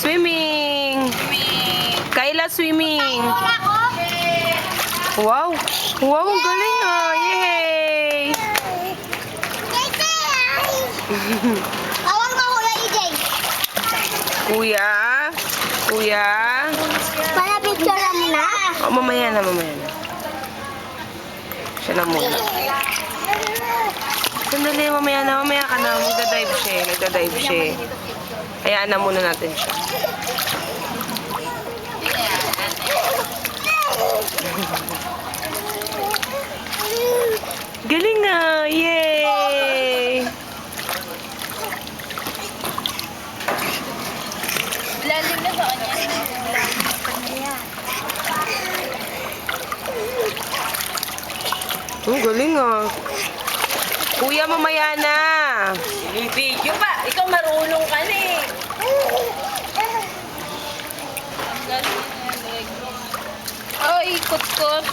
Swimming! Kayla, swimming! Wow! Wow, ang galing ah! Yay! Awang mahula, EJ. Kuya? Kuya? Para picture lang na. Oh, mamaya na, mamaya na. Siya na muna. Sandali, mamaya na, mamaya ka na. Nagda-dive siya, nagda-dive siya. Hayaan na muna natin siya. Galing ah! Yay! Lalim na ba niya? Galing ah. Kuya, mamaya na. Video pa. Ikaw marunong ka na eh. Oh, ikot-kot.